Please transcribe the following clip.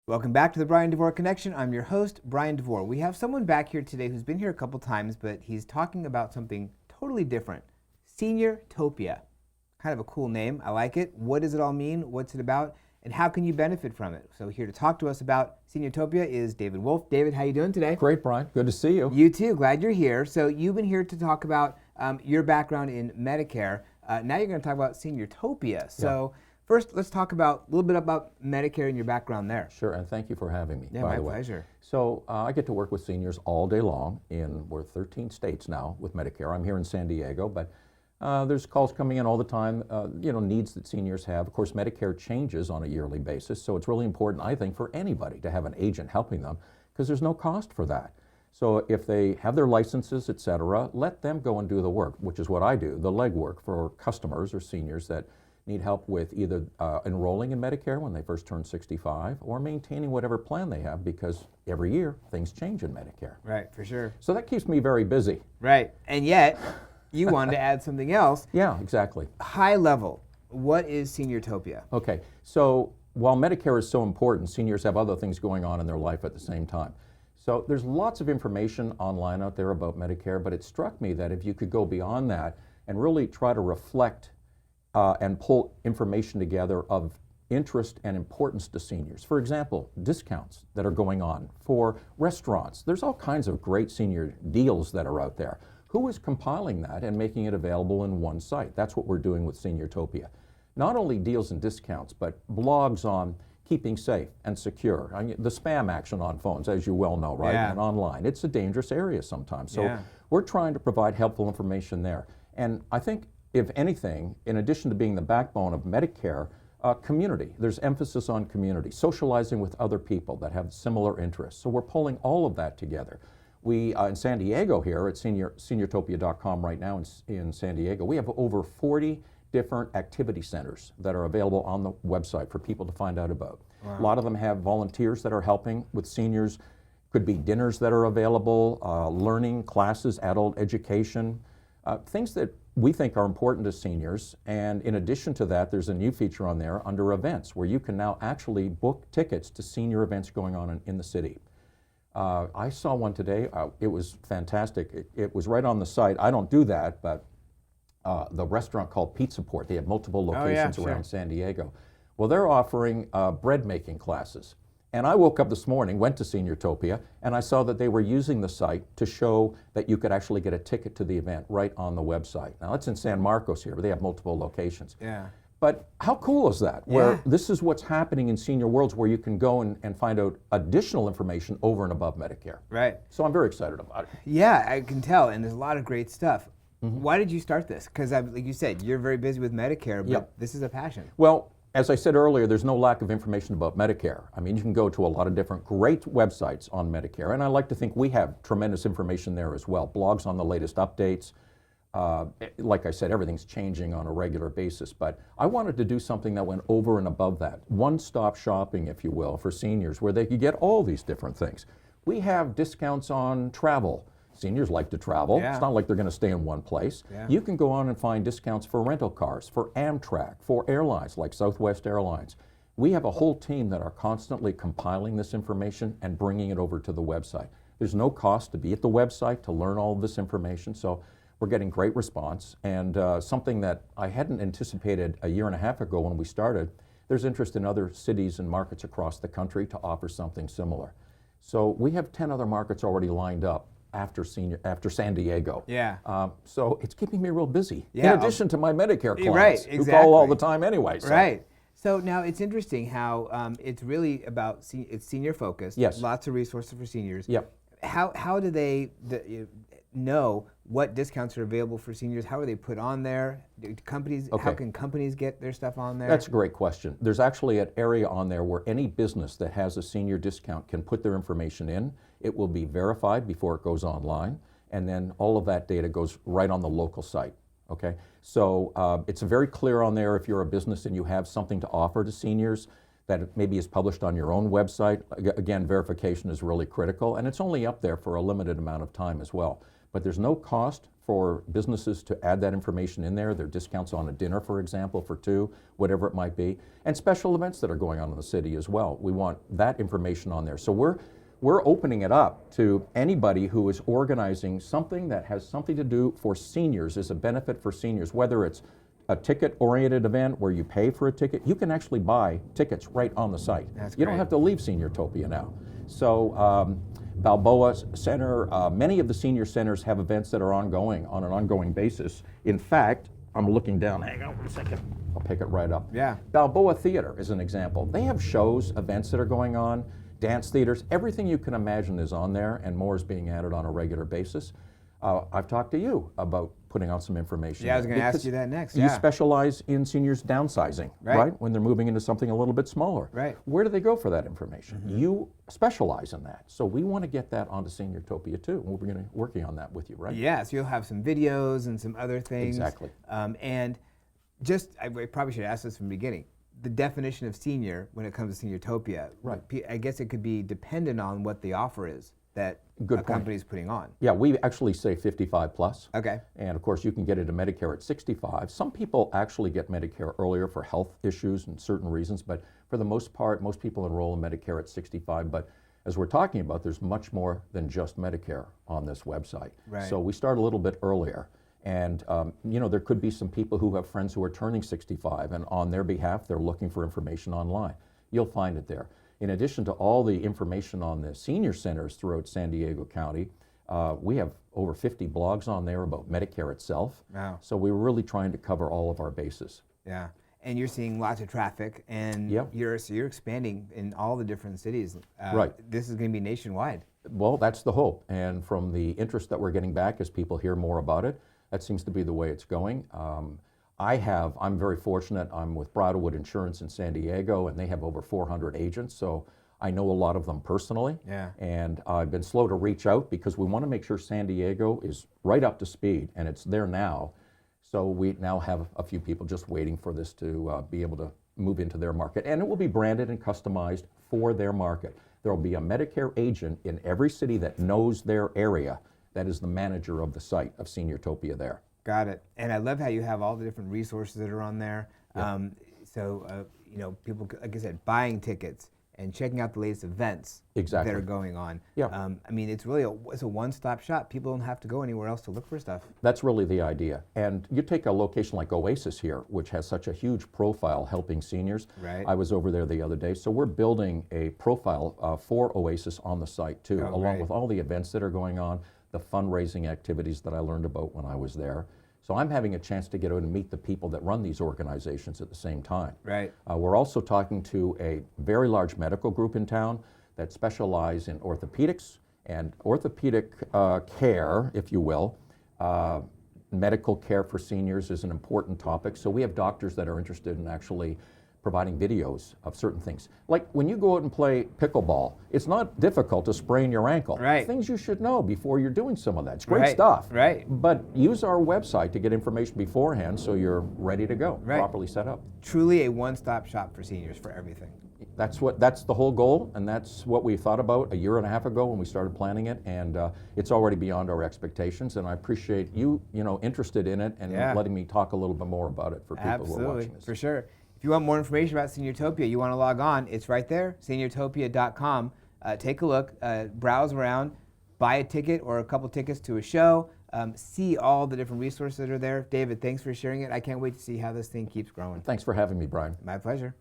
Welcome back to the Bryan Devore Connection. I'm your host, Bryan Devore. We have someone back here today who's been here a couple times, but he's talking about something totally different. Seniortopia. Kind of a cool name. I like it. What does it all mean? What's it about? And how can you benefit from it? So here to talk to us about Seniortopia is David Wolfe. David, how you doing today? Great, Bryan. Good to see you. You too. Glad you're here. So you've been here to talk about your background in Medicare. Now you're going to talk about Seniortopia. So first, let's talk a little bit about Medicare and your background there. Sure, and thank you for having me, by the way. My pleasure. So I get to work with seniors all day long we're 13 states now with Medicare. I'm here in San Diego, but there's calls coming in all the time, needs that seniors have. Of course, Medicare changes on a yearly basis, so it's really important, I think, for anybody to have an agent helping them because there's no cost for that. So if they have their licenses, et cetera, let them go and do the work, which is what I do, the legwork for customers or seniors that need help with either enrolling in Medicare when they first turn 65 or maintaining whatever plan they have because every year things change in Medicare. Right, for sure. So that keeps me very busy. Right, and yet you wanted to add something else. Yeah, exactly. High level, what is Seniortopia? Okay, so while Medicare is so important, seniors have other things going on in their life at the same time. So there's lots of information online out there about Medicare, but it struck me that if you could go beyond that and really try to reflect and pull information together of interest and importance to seniors. For example, discounts that are going on for restaurants. There's all kinds of great senior deals that are out there. Who is compiling that and making it available in one site? That's what we're doing with Seniortopia. Not only deals and discounts, but blogs on keeping safe and secure. The spam action on phones, as you well know, right? Yeah. And online. It's a dangerous area sometimes. So we're trying to provide helpful information there. And I think if anything, in addition to being the backbone of Medicare, community. There's emphasis on community, socializing with other people that have similar interests. So we're pulling all of that together. We, in San Diego here at seniortopia.com right now in San Diego, we have over 40 different activity centers that are available on the website for people to find out about. Wow. A lot of them have volunteers that are helping with seniors. Could be dinners that are available, learning classes, adult education, things that we think are important to seniors. And in addition to that, there's a new feature on there under events where you can now actually book tickets to senior events going on in the city. I saw one today. It was fantastic. It was right on the site. I don't do that, but the restaurant called Pizza Port, they have multiple locations around San Diego. Well, they're offering bread making classes. And I woke up this morning, went to Seniortopia, and I saw that they were using the site to show that you could actually get a ticket to the event right on the website. Now, it's in San Marcos here, but they have multiple locations. Yeah. But how cool is that? Where this is what's happening in senior worlds where you can go and find out additional information over and above Medicare. Right. So I'm very excited about it. Yeah, I can tell, and there's a lot of great stuff. Why did you start this? Because like you said, you're very busy with Medicare, but this is a passion. Well, as I said earlier, there's no lack of information about Medicare. I mean, you can go to a lot of different great websites on Medicare, and I like to think we have tremendous information there as well. Blogs on the latest updates. Like I said, everything's changing on a regular basis, but I wanted to do something that went over and above that. One-stop shopping, if you will, for seniors, where they could get all these different things. We have discounts on travel. Seniors like to travel. It's not like they're going to stay in one place. You can go on and find discounts for rental cars, for Amtrak, for airlines like Southwest Airlines. We have a whole team that are constantly compiling this information and bringing it over to the website. There's no cost to be at the website to learn all of this information, so we're getting great response. And something that I hadn't anticipated a year and a half ago when we started, there's interest in other cities and markets across the country to offer something similar. So we have 10 other markets already lined up after San Diego. So it's keeping me real busy. In addition to my Medicare clients who call all the time anyway. So. Right. So now it's interesting how it's really about it's senior focused. Yes. Lots of resources for seniors. Yep. How do they know what discounts are available for seniors? How are they put on there? How can companies get their stuff on there? That's a great question. There's actually an area on there where any business that has a senior discount can put their information in. It will be verified before it goes online, and then all of that data goes right on the local site. Okay, so it's very clear on there if you're a business and you have something to offer to seniors that maybe is published on your own website. Again, verification is really critical, and it's only up there for a limited amount of time as well. But there's no cost for businesses to add that information in there. There are discounts on a dinner, for example, for two, whatever it might be, and special events that are going on in the city as well. We want that information on there. So we're opening it up to anybody who is organizing something that has something to do for seniors, is a benefit for seniors, whether it's a ticket-oriented event where you pay for a ticket. You can actually buy tickets right on the site. That's you great. don't have to leave Seniortopia now. So Balboa Center, many of the senior centers have events that are ongoing on an ongoing basis. In fact, I'm looking down, hang on one second, I'll pick it right up. Yeah. Balboa Theater is an example. They have shows, events that are going on, dance theaters, everything you can imagine is on there, and more is being added on a regular basis. I've talked to you about putting out some information. Yeah, I was going to ask you that next. You specialize in seniors downsizing, right? When they're moving into something a little bit smaller. Right. Where do they go for that information? You specialize in that. So we want to get that onto Seniortopia too. We're going to be working on that with you, right? Yeah, so you'll have some videos and some other things. Exactly. And just, I probably should ask this from the beginning. The definition of senior when it comes to Seniortopia, right? I guess it could be dependent on what the offer is that a company's putting on. Yeah, we actually say 55 plus. Okay. And of course, you can get into Medicare at 65. Some people actually get Medicare earlier for health issues and certain reasons, but for the most part, most people enroll in Medicare at 65. But as we're talking about, there's much more than just Medicare on this website. Right. So we start a little bit earlier. And you know, there could be some people who have friends who are turning 65, and on their behalf, they're looking for information online. You'll find it there. In addition to all the information on the senior centers throughout San Diego County, we have over 50 blogs on there about Medicare itself. Wow. So we're really trying to cover all of our bases. Yeah. And you're seeing lots of traffic, and you're expanding in all the different cities. Right. This is going to be nationwide. Well, that's the hope. And from the interest that we're getting back as people hear more about it, that seems to be the way it's going. I'm very fortunate. I'm with Bridalwood Insurance in San Diego, and they have over 400 agents. So I know a lot of them personally. Yeah. And I've been slow to reach out because we want to make sure San Diego is right up to speed, and it's there now. So we now have a few people just waiting for this to be able to move into their market. And it will be branded and customized for their market. There will be a Medicare agent in every city that knows their area. That is the manager of the site of Seniortopia there. Got it. And I love how you have all the different resources that are on there. Yeah. You know, people, like I said, buying tickets and checking out the latest events that are going on. Yeah. I mean, it's really it's a one-stop shop. People don't have to go anywhere else to look for stuff. That's really the idea. And you take a location like Oasis here, which has such a huge profile helping seniors. Right. I was over there the other day. So we're building a profile for Oasis on the site too, along with all the events that are going on, the fundraising activities that I learned about when I was there. So I'm having a chance to get out and meet the people that run these organizations at the same time. Right. We're also talking to a very large medical group in town that specialize in orthopedics and orthopedic care, if you will. Medical care for seniors is an important topic. So we have doctors that are interested in actually providing videos of certain things. Like when you go out and play pickleball, it's not difficult to sprain your ankle. Right. Things you should know before you're doing some of that. It's great stuff. Right. But use our website to get information beforehand so you're ready to go, properly set up. Truly a one-stop shop for seniors for everything. That's the whole goal, and that's what we thought about a year and a half ago when we started planning it, and it's already beyond our expectations, and I appreciate you interested in it and letting me talk a little bit more about it for people who are watching this. For sure. If you want more information about Seniortopia, you want to log on, it's right there, seniortopia.com. Take a look, browse around, buy a ticket or a couple tickets to a show, see all the different resources that are there. David, thanks for sharing it. I can't wait to see how this thing keeps growing. Thanks for having me, Brian. My pleasure.